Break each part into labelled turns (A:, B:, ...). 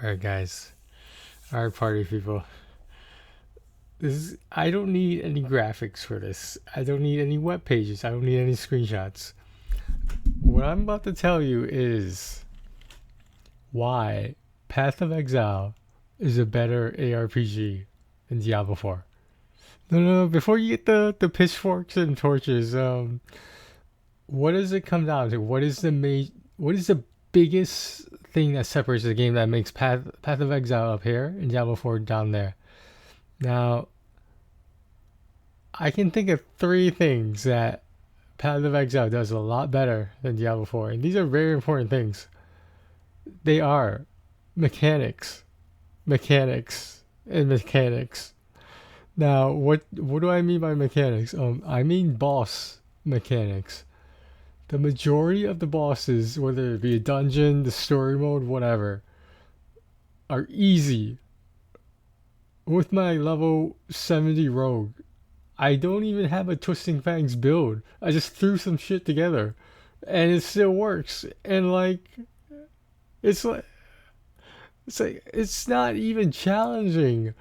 A: Alright, guys. Alright, party people. I don't need any graphics for this. I don't need any web pages. I don't need any screenshots. What I'm about to tell you is why Path of Exile is a better ARPG than Diablo 4. No. Before you get the pitchforks and torches, what does it come down to? What is the biggest thing that separates the game that makes Path of Exile up here and Diablo 4 down there? Now, I can think of three things that Path of Exile does a lot better than Diablo 4, and these are very important things. They are mechanics, and mechanics. Now, what do I mean by mechanics? I mean boss mechanics. The majority of the bosses, whether it be a dungeon, the story mode, whatever, are easy. With my level 70 rogue, I don't even have a Twisting Fangs build. I just threw some shit together, and it still works. And it's like it's not even challenging.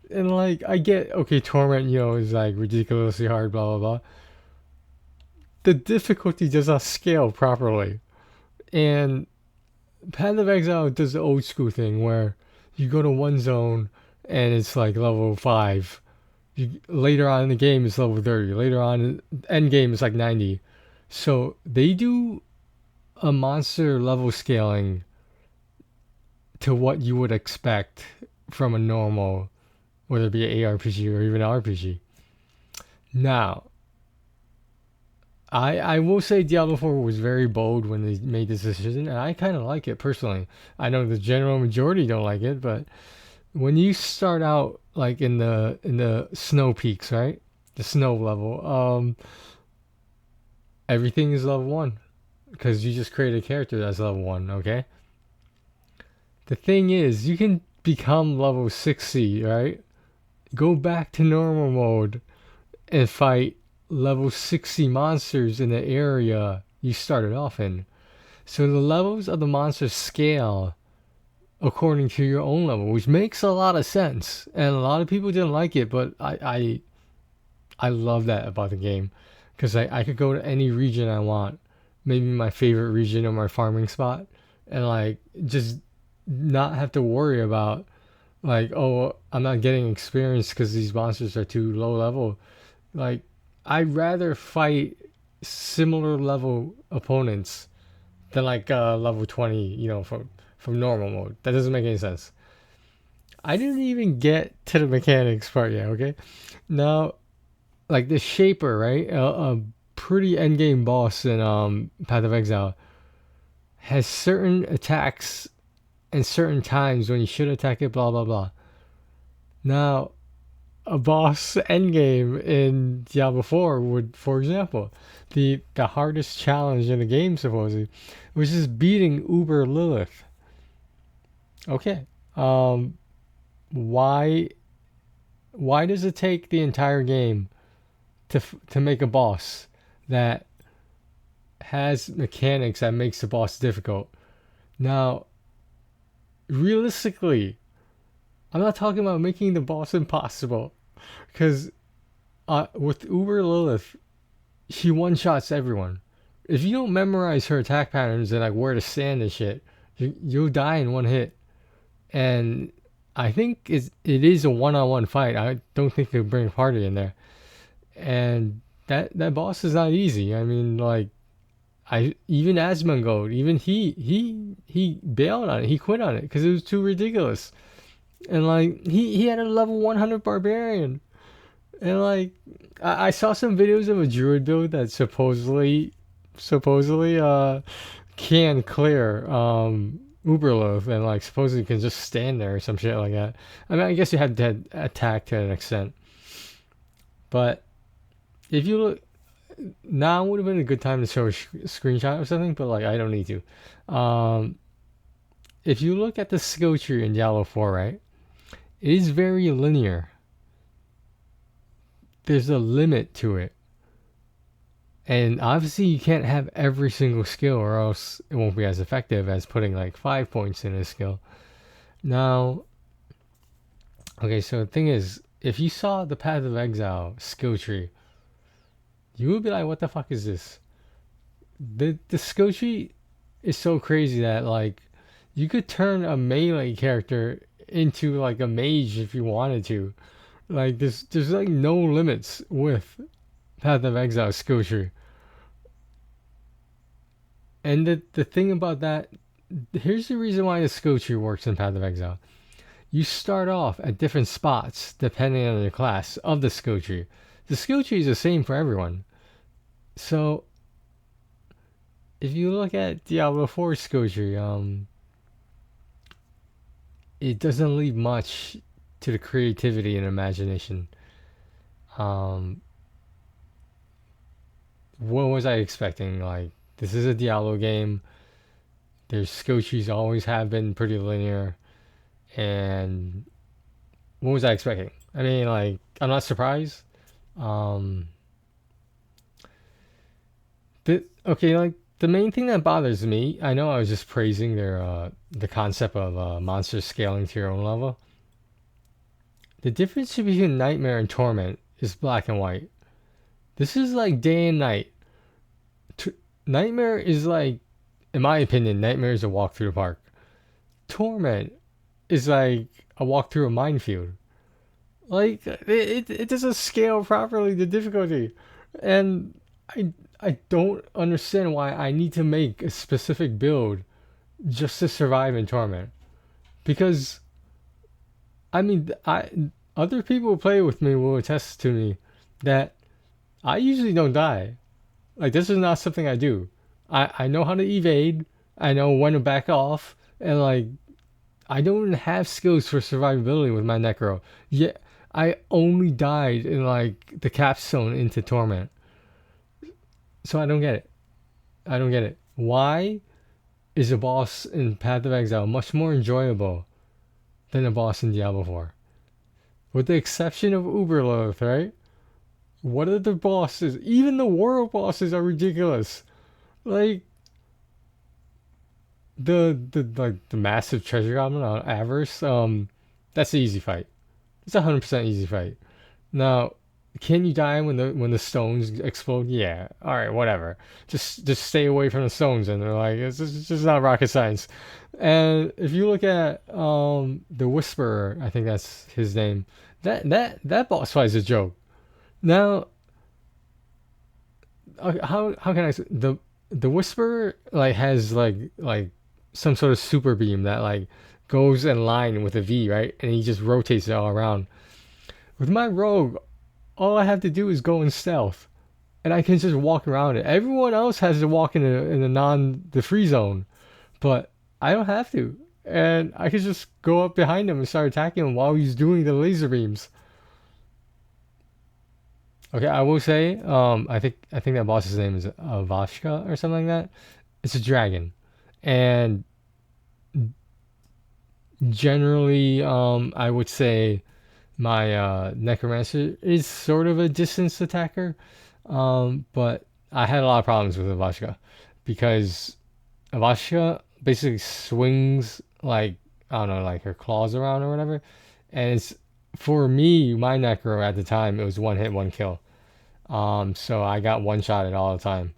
A: And I get, okay, Torment, is ridiculously hard, blah blah blah. The difficulty does not scale properly, and Path of Exile does the old school thing where you go to one zone and it's like level 5. Later on in the game it's level 30. Later on, end game is like 90. So they do a monster level scaling to what you would expect from a normal, whether it be an ARPG or even RPG. Now, I will say Diablo 4 was very bold when they made this decision, and I kind of like it personally. I know the general majority don't like it, but when you start out like in the snow peaks, right? The snow level, everything is level 1 because you just create a character that's level 1, okay? The thing is, you can become level 60, right? Go back to normal mode and fight level 60 monsters in the area you started off in. So the levels of the monsters scale according to your own level, which makes a lot of sense. And a lot of people didn't like it, but I love that about the game, because I could go to any region I want, maybe my favorite region or my farming spot, and just not have to worry about oh, I'm not getting experience because these monsters are too low level. Like, I'd rather fight similar level opponents than level 20, from normal mode. That doesn't make any sense. I didn't even get to the mechanics part yet, okay? Now, the Shaper, right? A pretty endgame boss in Path of Exile has certain attacks and certain times when you should attack it, blah, blah, blah. Now, a boss endgame in Diablo 4 would, for example, the hardest challenge in the game, supposedly, was just beating Uber Lilith. Okay. Why does it take the entire game to make a boss that has mechanics that makes the boss difficult? Now, realistically, I'm not talking about making the boss impossible, because with Uber Lilith, she one-shots everyone. If you don't memorize her attack patterns and where to stand and shit, you'll die in one hit. And I think it is a one-on-one fight. I don't think they'll bring a party in there. And that boss is not easy. I mean, even Asmongold, even he bailed on it. He quit on it because it was too ridiculous. And he had a level 100 barbarian. And I saw some videos of a druid build that supposedly can clear Uberloaf, and supposedly can just stand there or some shit like that. I mean, I guess you had to attack to an extent, but if you look now, would have been a good time to show a screenshot or something, but I don't need to. If you look at the skill tree in Diablo 4, right, it is very linear. There's a limit to it. And obviously you can't have every single skill, or else it won't be as effective as putting 5 points in a skill. Now, okay, so the thing is, if you saw the Path of Exile skill tree, you would be like, what the fuck is this? The skill tree is so crazy that like you could turn a melee character into like a mage if you wanted to. Like there's like no limits with Path of Exile skill tree. And the thing about that, here's the reason why the skill tree works in Path of Exile. You start off at different spots depending on your class of the skill tree. The skill tree is the same for everyone. So if you look at Diablo 4 skill tree, it doesn't leave much to the creativity and imagination. Um, what was I expecting? Like, this is a Diablo game. Their skill trees always have been pretty linear. And what was I expecting? I mean, like, I'm not surprised. Um, okay, like, the main thing that bothers me, I know I was just praising the concept of monsters scaling to your own level. The difference between Nightmare and Torment is black and white. This is like day and night. Nightmare is like, in my opinion, Nightmare is a walk through the park. Torment is like a walk through a minefield. Like it doesn't scale properly the difficulty, and I don't understand why I need to make a specific build just to survive in Torment. Because I mean, I other people who play with me will attest to me that I usually don't die. Like this is not something I do. I know how to evade. I know when to back off, and like I don't have skills for survivability with my Necro. Yet I only died in like the capstone into Torment. So I don't get it. I don't get it. Why is a boss in Path of Exile much more enjoyable than a boss in Diablo 4? With the exception of Uberloth, right? What are the bosses? Even the world bosses are ridiculous. Like the massive treasure goblin on Avarice, that's an easy fight. It's 100% easy fight. Now, can you die when the stones explode? Yeah. All right, whatever. Just stay away from the stones, and they're like it's just not rocket science. And if you look at the Whisperer, I think that's his name. That boss fight is a joke. Now, how can I say the Whisperer like has like some sort of super beam that like goes in line with a V, right? And he just rotates it all around. With my rogue, all I have to do is go in stealth, and I can just walk around it. Everyone else has to walk in the free zone, but I don't have to, and I can just go up behind him and start attacking him while he's doing the laser beams. Okay, I will say, I think that boss's name is Vashka or something like that. It's a dragon, and generally, I would say my necromancer is sort of a distance attacker, but I had a lot of problems with Avashka because Avashka basically swings like I don't know, like her claws around or whatever, and it's for me my necro at the time it was one hit one kill. So I got one shot it all the time,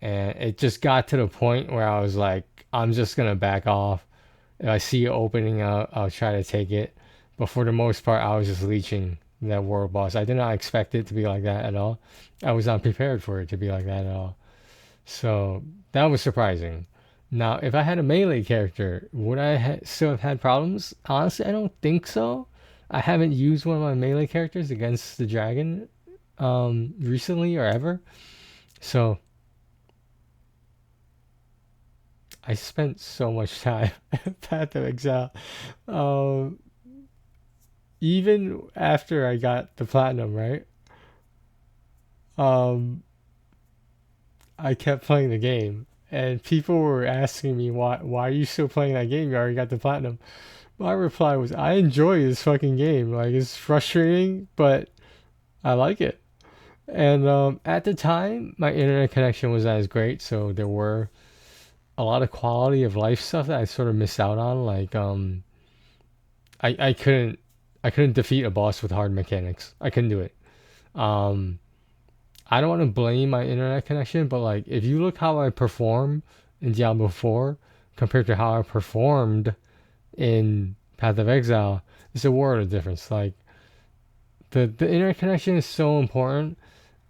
A: and it just got to the point where I was like, I'm just gonna back off. If I see it opening up, I'll try to take it. But for the most part, I was just leeching that world boss. I did not expect it to be like that at all. I was not prepared for it to be like that at all. So that was surprising. Now, if I had a melee character, would I still have had problems? Honestly, I don't think so. I haven't used one of my melee characters against the dragon recently or ever. So I spent so much time at Path of Exile. Um, Even after I got the platinum, right? Um, I kept playing the game, and people were asking me why are you still playing that game? You already got the platinum. My reply was, I enjoy this fucking game. Like it's frustrating, but I like it. And at the time, my internet connection was not as great, so there were a lot of quality of life stuff that I sort of missed out on, like I couldn't defeat a boss with hard mechanics. I couldn't do it. Um, I don't want to blame my internet connection, but like if you look how I perform in Diablo 4 compared to how I performed in Path of Exile, it's a world of difference. Like the internet connection is so important.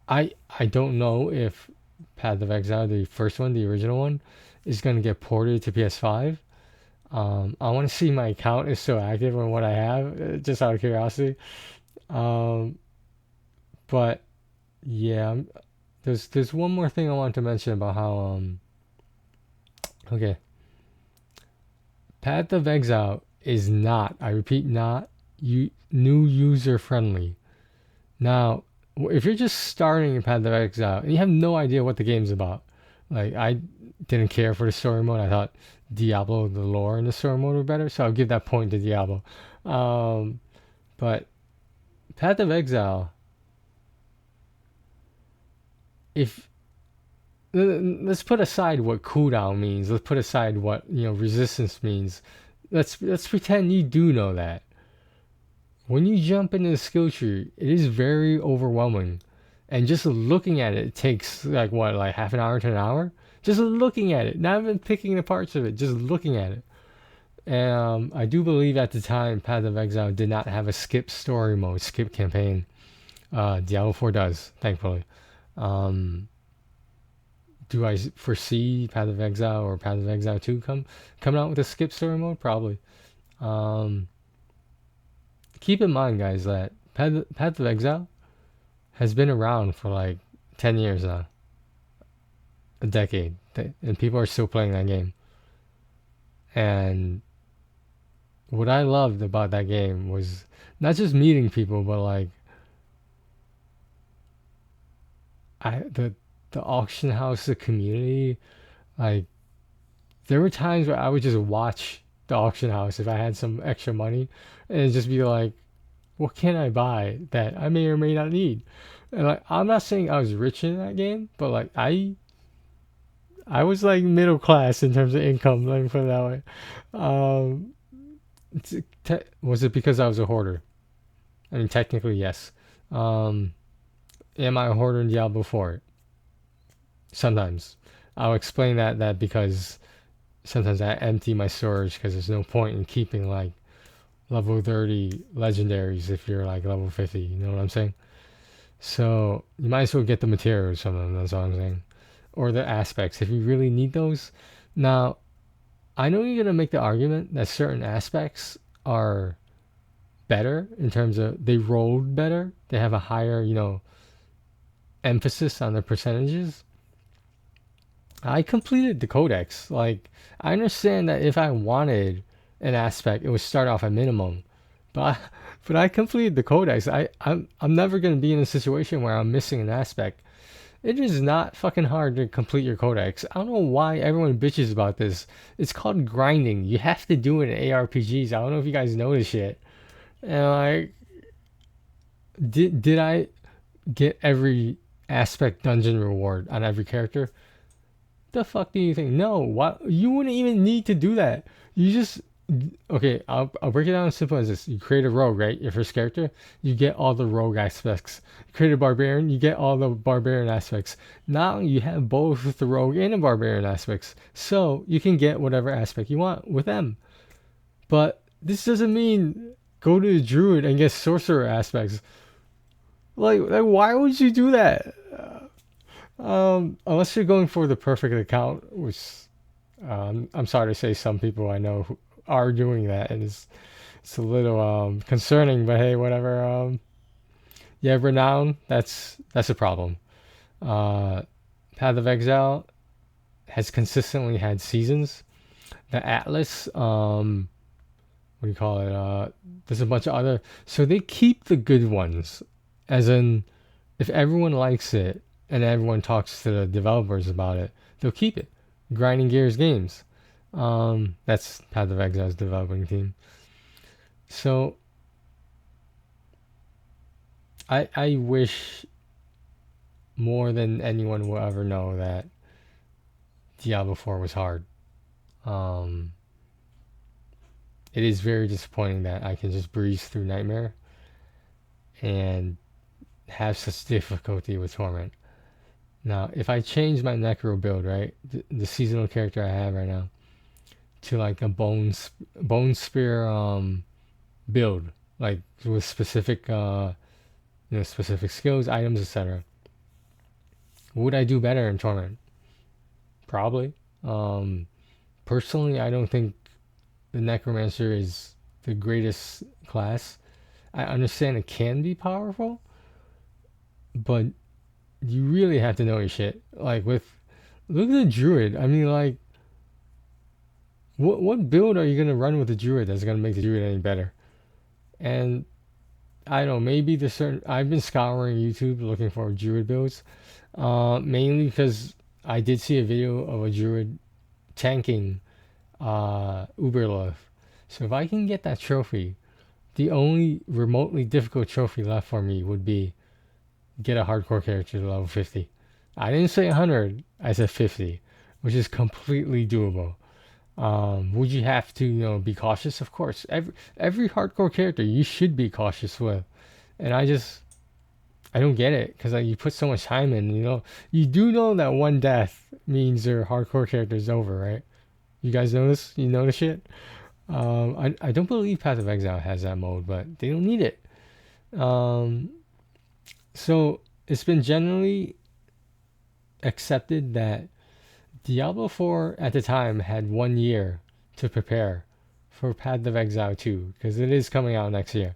A: I don't know if Path of Exile, the first one, the original one, is gonna get ported to PS5. I want to see my account is still active on what I have, just out of curiosity. Um, but yeah, there's one more thing I want to mention about how okay, Path of Exile is not, I repeat, not new user friendly. Now, if you're just starting in Path of Exile and you have no idea what the game's about, like I didn't care for the story mode. I thought Diablo, the lore in the story mode were better, so I'll give that point to Diablo. Um, but Path of Exile, if let's put aside what cooldown means, let's put aside what resistance means. Let's pretend you do know that. When you jump into the skill tree, it is very overwhelming. And just looking at it takes like what, like half an hour to an hour? Just looking at it, not even picking the parts of it, just looking at it. And I do believe at the time, Path of Exile did not have a skip story mode, skip campaign. Diablo 4 does, thankfully. Um, do I foresee Path of Exile or Path of Exile 2 coming out with a skip story mode? Probably. Um, Keep in mind, guys, that Path of Exile has been around for like 10 years now, a decade, and people are still playing that game. And what I loved about that game was not just meeting people, but like I the auction house, the community. Like there were times where I would just watch the auction house if I had some extra money, and just be like, what can I buy that I may or may not need? And like I'm not saying I was rich in that game, but like I was like middle class in terms of income. Let me put it that way. Um, was it because I was a hoarder? I mean, technically yes. Um, am I a hoarder in Diablo 4? Sometimes. I'll explain that because sometimes I empty my storage because there's no point in keeping like level 30 legendaries if you're like level 50. You know what I'm saying? So you might as well get the materials from them. That's all I'm saying, or the aspects if you really need those. Now, I know you're gonna make the argument that certain aspects are better in terms of they rolled better. They have a higher, emphasis on the percentages. I completed the codex. Like I understand that if I wanted an aspect, it would start off at minimum. But I, but I completed the codex. I'm never gonna be in a situation where I'm missing an aspect. It is not fucking hard to complete your codex. I don't know why everyone bitches about this. It's called grinding. You have to do it in ARPGs. I don't know if you guys know this shit. And like, did I get every aspect dungeon reward on every character? The fuck do you think? No, why you wouldn't even need to do that. You just okay. I'll break it down as simple as this: you create a rogue, right? Your first character, you get all the rogue aspects. You create a barbarian, you get all the barbarian aspects. Now you have both the rogue and the barbarian aspects, so you can get whatever aspect you want with them. But this doesn't mean go to the druid and get sorcerer aspects. Like why would you do that? Unless you're going for the perfect account, which I'm sorry to say, some people I know who are doing that, and it's a little concerning. But hey, whatever. Yeah, renown. That's a problem. Uh, Path of Exile has consistently had seasons. The Atlas, what do you call it? There's a bunch of other. So they keep the good ones, as in, if everyone likes it and everyone talks to the developers about it, they'll keep it. Grinding Gears Games. That's Path of Exile's developing team. So I wish more than anyone will ever know that Diablo 4 was hard. Um, it is very disappointing that I can just breeze through Nightmare and have such difficulty with Torment. Now, if I change my Necro build, right, the seasonal character I have right now, to like a bone spear build, like with specific specific skills, items, etc. Would I do better in Torment? Probably. Personally, I don't think the Necromancer is the greatest class. I understand it can be powerful, but you really have to know your shit. Like look at the Druid. I mean, like, what build are you gonna run with the Druid that's gonna make the Druid any better? And I don't know, maybe the certain. I've been scouring YouTube looking for Druid builds, mainly because I did see a video of a Druid tanking Uberlove. So if I can get that trophy, the only remotely difficult trophy left for me would be get a hardcore character to level 50. I didn't say 100, I said 50, which is completely doable. Would you have to, be cautious? Of course. Every hardcore character you should be cautious with. And I don't get it because you put so much time in. You do know that one death means your hardcore character is over, right? You guys know this? You know the shit? I don't believe Path of Exile has that mode, but they don't need it. So it's been generally accepted that Diablo 4 at the time had 1 year to prepare for Path of Exile 2 because it is coming out next year.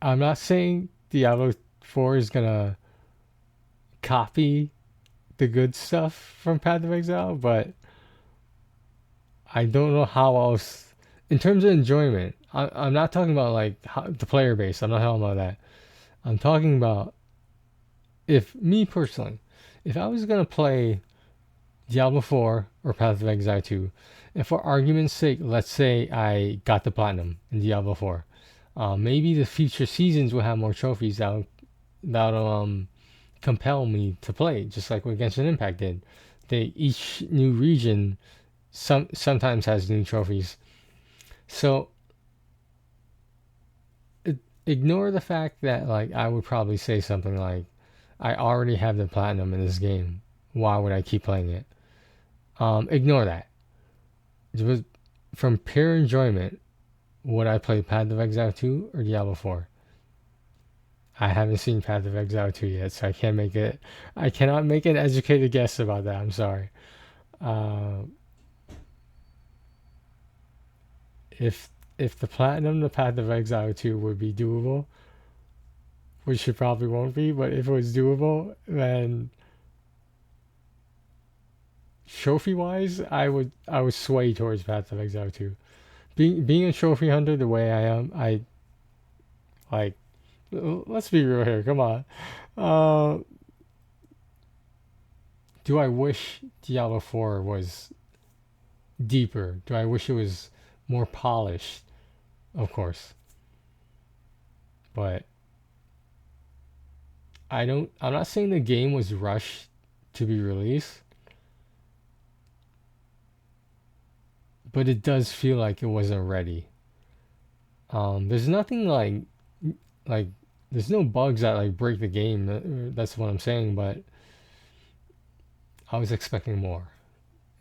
A: I'm not saying Diablo 4 is gonna copy the good stuff from Path of Exile, but I don't know how else. In terms of enjoyment, I'm not talking about like the player base. I'm not talking about that. I'm talking about if me personally, if I was gonna play Diablo 4 or Path of Exile 2, and for argument's sake, let's say I got the platinum in Diablo 4, maybe the future seasons will have more trophies that'll compel me to play, just like what Genshin Impact did. Each new region sometimes has new trophies. So ignore the fact that like I would probably say something like, I already have the platinum in this game. Why would I keep playing it? Ignore that. Just from pure enjoyment, would I play Path of Exile 2 or Diablo 4? I haven't seen Path of Exile 2 yet, so I cannot make an educated guess about that. I'm sorry. If the platinum, the Path of Exile 2 would be doable, which it probably won't be, but if it was doable, then trophy wise, I would sway towards Path of Exile 2. Being a trophy hunter the way I am, I like. Let's be real here. Come on. Do I wish Diablo 4 was deeper? Do I wish it was more polished? Of course. But I'm not saying the game was rushed to be released, but it does feel like it wasn't ready. There's nothing like there's no bugs that like break the game. That's what I'm saying, but I was expecting more,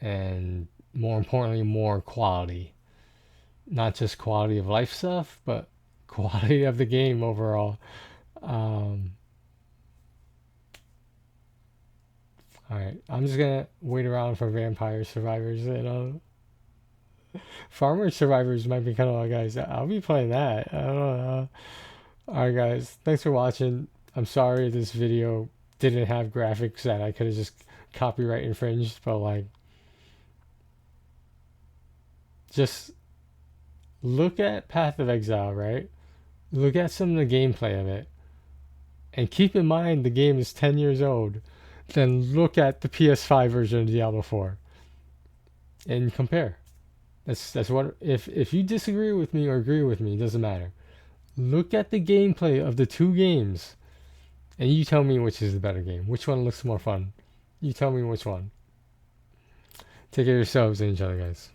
A: and more importantly, more quality. Not just quality of life stuff, but quality of the game overall. All right, I'm just gonna wait around for Vampire Survivors. Farmer Survivors might be kind of like, guys. I'll be playing that. I don't know. Alright guys, thanks for watching. I'm sorry this video didn't have graphics that I could have just copyright infringed, but like, just look at Path of Exile, right? Look at some of the gameplay of it. And keep in mind the game is 10 years old. Then look at the PS5 version of Diablo 4. And compare. That's what, if you disagree with me or agree with me, it doesn't matter. Look at the gameplay of the two games, and you tell me which is the better game. Which one looks more fun? You tell me which one. Take care of yourselves and each other, guys.